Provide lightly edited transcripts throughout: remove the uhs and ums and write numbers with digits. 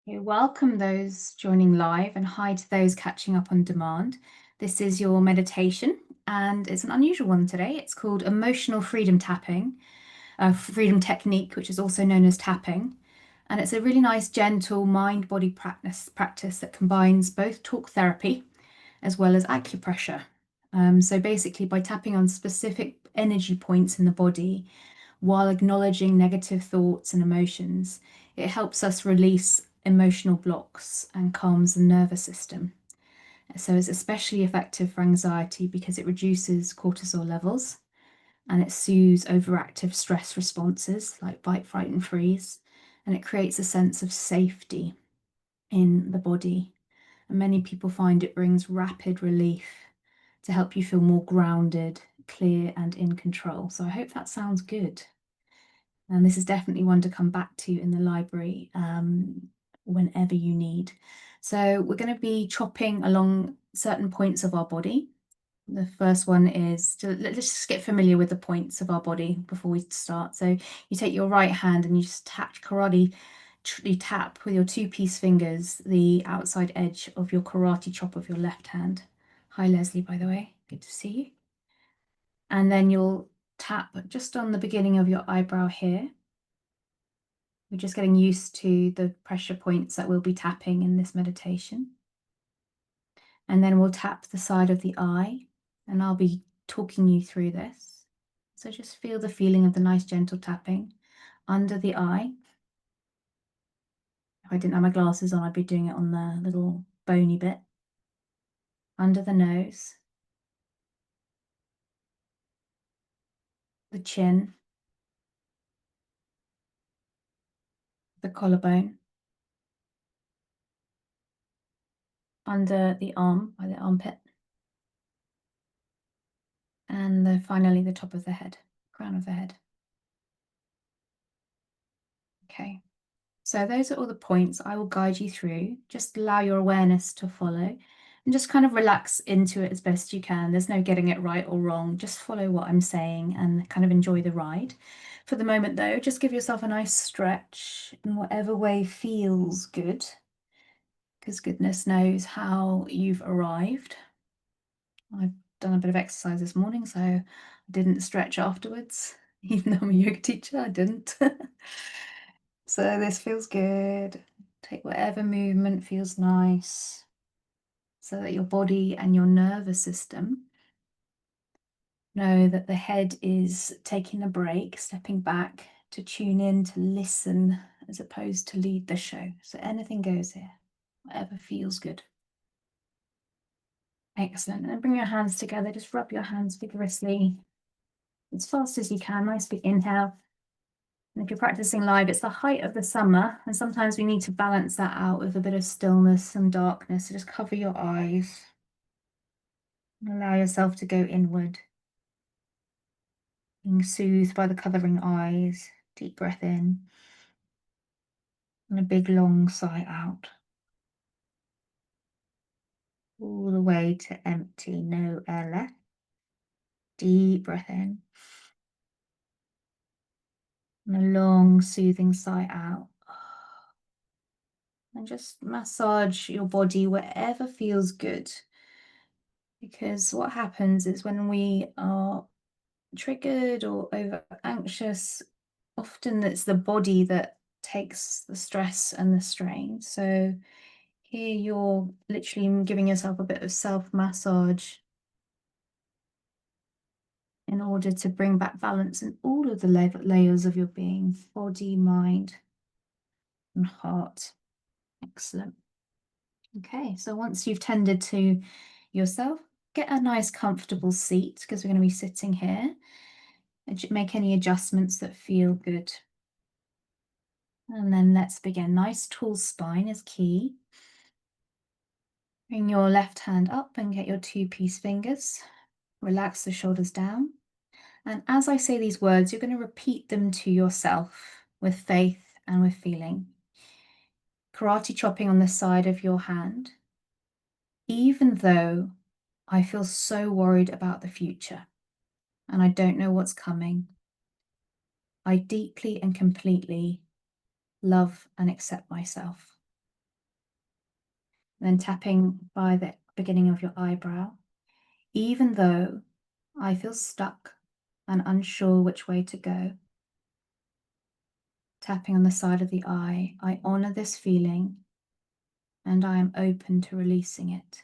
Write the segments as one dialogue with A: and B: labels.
A: Welcome those joining live and hi to those catching up on demand. This is your meditation and it's an unusual one today. It's called emotional freedom tapping, freedom technique, which is also known as tapping. And it's a really nice, gentle mind-body practice that combines both talk therapy as well as acupressure. So basically, by tapping on specific energy points in the body while acknowledging negative thoughts and emotions, it helps us release emotional blocks and calms the nervous system. So it's especially effective for anxiety because it reduces cortisol levels and it soothes overactive stress responses like fight, fright, and freeze. And it creates a sense of safety in the body. And many people find it brings rapid relief to help you feel more grounded, clear, and in control. So I hope that sounds good. And this is definitely one to come back to in the library whenever you need. So we're going to be chopping along certain points of our body. The first one is let's just get familiar with the points of our body before we start. So you take your right hand and you just you tap with your two-piece fingers the outside edge of your karate chop of your left hand. Hi, Leslie, by the way. Good to see you. And then you'll tap just on the beginning of your eyebrow here. We're just getting used to the pressure points that we'll be tapping in this meditation. And then we'll tap the side of the eye, and I'll be talking you through this. So just feel the feeling of the nice gentle tapping under the eye. If I didn't have my glasses on, I'd be doing it on the little bony bit. Under the nose, the chin, the collarbone, under the arm by the armpit, and finally the top of the head, crown of the head. Okay. So those are all the points I will guide you through. Just allow your awareness to follow and just kind of relax into it as best you can. There's no getting it right or wrong. Just follow what I'm saying and kind of enjoy the ride. For the moment though, just give yourself a nice stretch in whatever way feels good, because goodness knows how you've arrived. I've done a bit of exercise this morning, so I didn't stretch afterwards. Even though I'm a yoga teacher, I didn't. So this feels good. Take whatever movement feels nice so that your body and your nervous system know that the head is taking a break, stepping back to tune in, to listen, as opposed to lead the show. So anything goes here, whatever feels good. Excellent. And bring your hands together. Just rub your hands vigorously as fast as you can. Nice big inhale. And if you're practicing live, it's the height of the summer, and sometimes we need to balance that out with a bit of stillness and darkness. So just cover your eyes and allow yourself to go inward, being soothed by the covering eyes. Deep breath in and a big long sigh out. All the way to empty, no air left. Deep breath in and a long soothing sigh out. And just massage your body wherever feels good. Because what happens is when we are triggered or over anxious, often it's the body that takes the stress and the strain. So here you're literally giving yourself a bit of self-massage in order to bring back balance in all of the layers of your being, body, mind, and heart. Excellent. Okay, so once you've tended to yourself, get a nice comfortable seat because we're going to be sitting here. Make any adjustments that feel good. And then let's begin. Nice tall spine is key. Bring your left hand up and get your two-piece fingers. Relax the shoulders down. And as I say these words, you're going to repeat them to yourself with faith and with feeling. Karate chopping on the side of your hand. Even though I feel so worried about the future and I don't know what's coming, I deeply and completely love and accept myself. then tapping by the beginning of your eyebrow. Even though I feel stuck and unsure which way to go, tapping on the side of the eye, I honor this feeling and I am open to releasing it.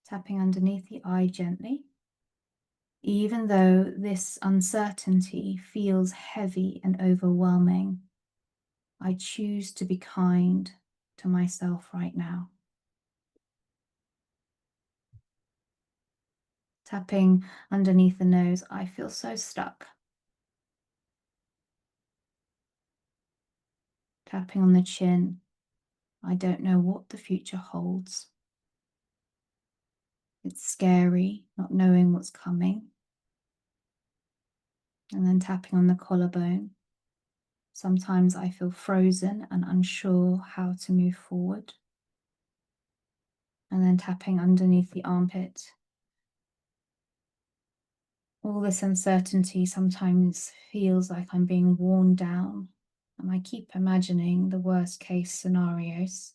A: Tapping underneath the eye gently. Even though this uncertainty feels heavy and overwhelming, I choose to be kind to myself right now. Tapping underneath the nose, I feel so stuck. Tapping on the chin, I don't know what the future holds. It's scary not knowing what's coming. And then tapping on the collarbone. Sometimes I feel frozen and unsure how to move forward. And then tapping underneath the armpit. All this uncertainty sometimes feels like I'm being worn down, and I keep imagining the worst case scenarios.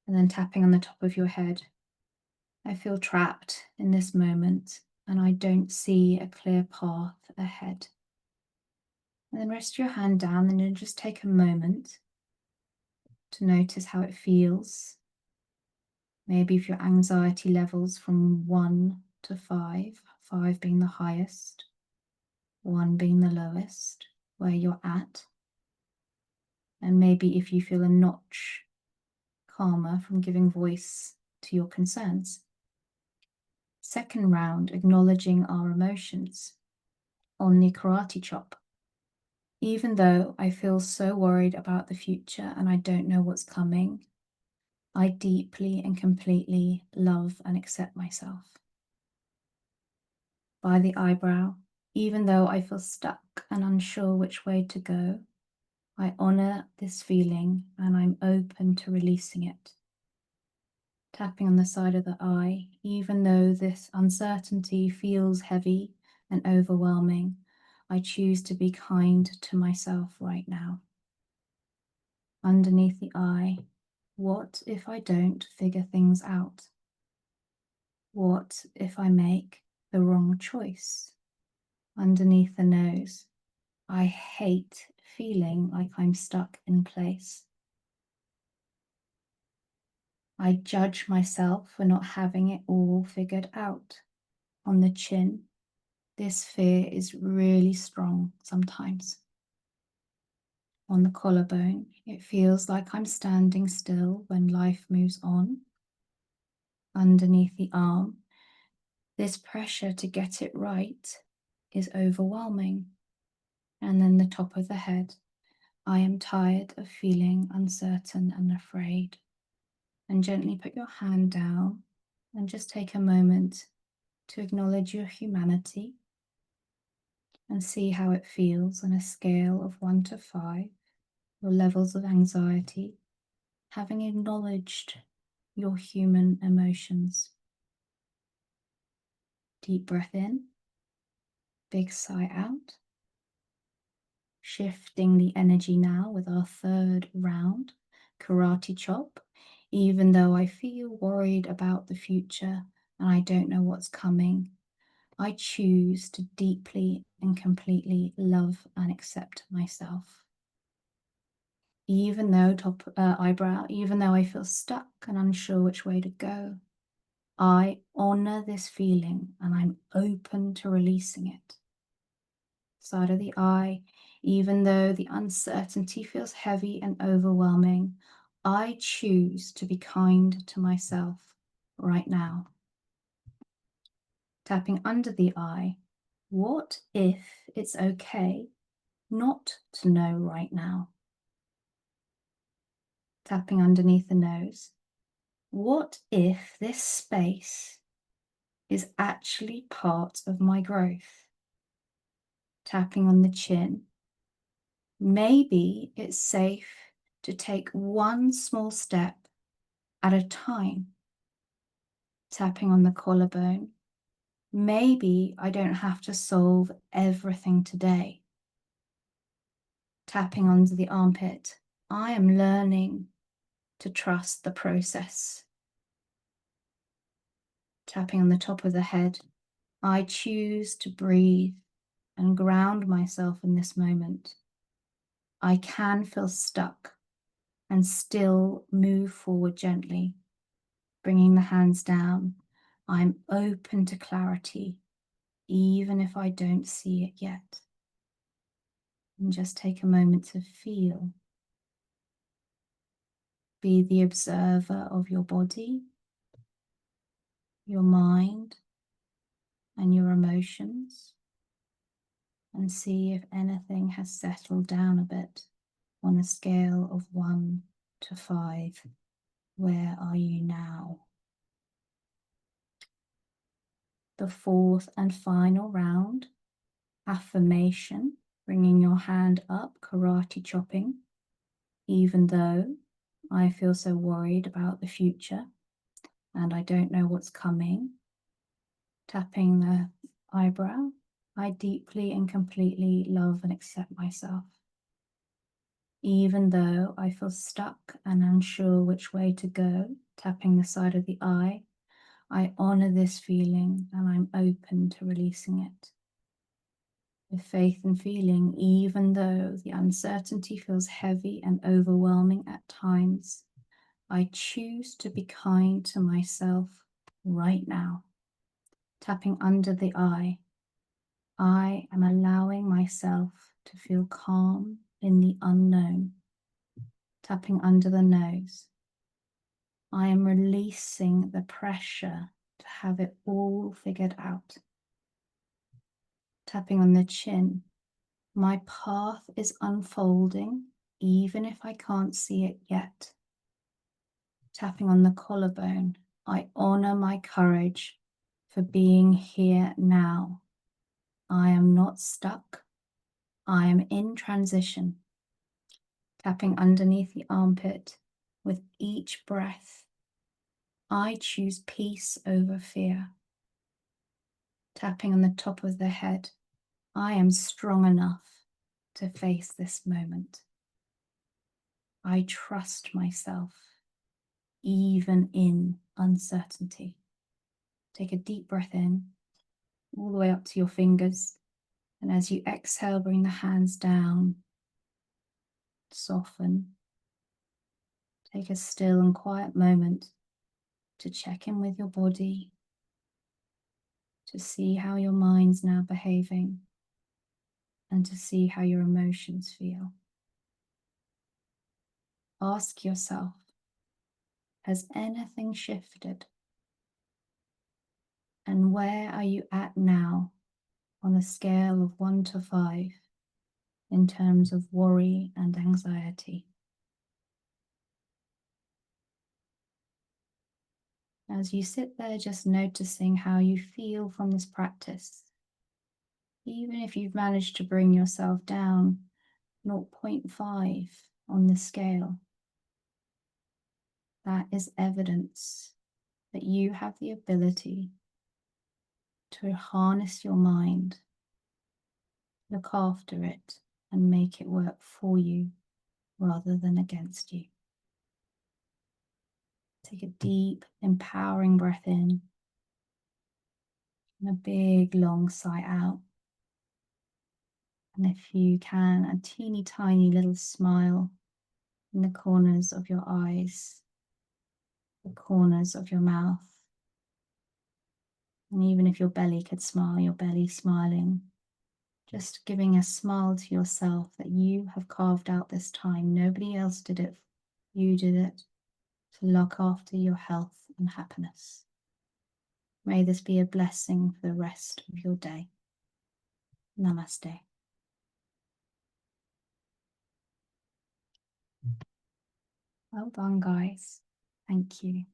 A: And then tapping on the top of your head. I feel trapped in this moment and I don't see a clear path ahead. And then rest your hand down and then just take a moment to notice how it feels. Maybe if your anxiety levels from 1 to 5, 5 being the highest, 1 being the lowest, where you're at. And maybe if you feel a notch calmer from giving voice to your concerns. Second round, acknowledging our emotions on the karate chop. Even though I feel so worried about the future and I don't know what's coming, I deeply and completely love and accept myself. By the eyebrow, even though I feel stuck and unsure which way to go, I honor this feeling and I'm open to releasing it. Tapping on the side of the eye, even though this uncertainty feels heavy and overwhelming, I choose to be kind to myself right now. Underneath the eye, what if I don't figure things out? What if I make the wrong choice? Underneath the nose, I hate feeling like I'm stuck in place. I judge myself for not having it all figured out. On the chin, this fear is really strong sometimes. On the collarbone, it feels like I'm standing still when life moves on. Underneath the arm, this pressure to get it right is overwhelming. And then the top of the head, I am tired of feeling uncertain and afraid. And gently put your hand down and just take a moment to acknowledge your humanity and see how it feels on a scale of 1 to 5, your levels of anxiety, having acknowledged your human emotions. Deep breath in, big sigh out. Shifting the energy now with our third round, karate chop. Even though I feel worried about the future and I don't know what's coming, I choose to deeply and completely love and accept myself. Even though eyebrow, even though I feel stuck and unsure which way to go, I honor this feeling and I'm open to releasing it. Side of the eye, even though the uncertainty feels heavy and overwhelming, I choose to be kind to myself right now. Tapping under the eye, what if it's okay not to know right now? Tapping underneath the nose, what if this space is actually part of my growth? Tapping on the chin, maybe it's safe to take one small step at a time. Tapping on the collarbone, maybe I don't have to solve everything today. Tapping onto the armpit, I am learning to trust the process. Tapping on the top of the head, I choose to breathe and ground myself in this moment. I can feel stuck and still move forward gently, bringing the hands down. I'm open to clarity, even if I don't see it yet. And just take a moment to feel. Be the observer of your body, your mind, and your emotions, and see if anything has settled down a bit on a scale of 1 to 5. Where are you now? The fourth and final round, affirmation, bringing your hand up, karate chopping. Even though I feel so worried about the future and I don't know what's coming, tapping the eyebrow, I deeply and completely love and accept myself. Even though I feel stuck and unsure which way to go, tapping the side of the eye, I honor this feeling and I'm open to releasing it. With faith and feeling, even though the uncertainty feels heavy and overwhelming at times, I choose to be kind to myself right now. Tapping under the eye, I am allowing myself to feel calm in the unknown. Tapping under the nose, I am releasing the pressure to have it all figured out. Tapping on the chin, my path is unfolding, even if I can't see it yet. Tapping on the collarbone, I honor my courage for being here now. I am not stuck. I am in transition. Tapping underneath the armpit, with each breath, I choose peace over fear. Tapping on the top of the head, I am strong enough to face this moment. I trust myself, even in uncertainty. Take a deep breath in, all the way up to your fingers. And as you exhale, bring the hands down, soften. Take a still and quiet moment to check in with your body, to see how your mind's now behaving, and to see how your emotions feel. Ask yourself, has anything shifted? And where are you at now on a scale of 1 to 5 in terms of worry and anxiety? As you sit there just noticing how you feel from this practice, even if you've managed to bring yourself down 0.5 on the scale, that is evidence that you have the ability to harness your mind, look after it, and make it work for you rather than against you. Take a deep, empowering breath in and a big, long sigh out. And if you can, a teeny tiny little smile in the corners of your eyes, the corners of your mouth. And even if your belly could smile, your belly smiling, just giving a smile to yourself that you have carved out this time. Nobody else did it. You did it to look after your health and happiness. May this be a blessing for the rest of your day. Namaste. Well done, guys. Thank you.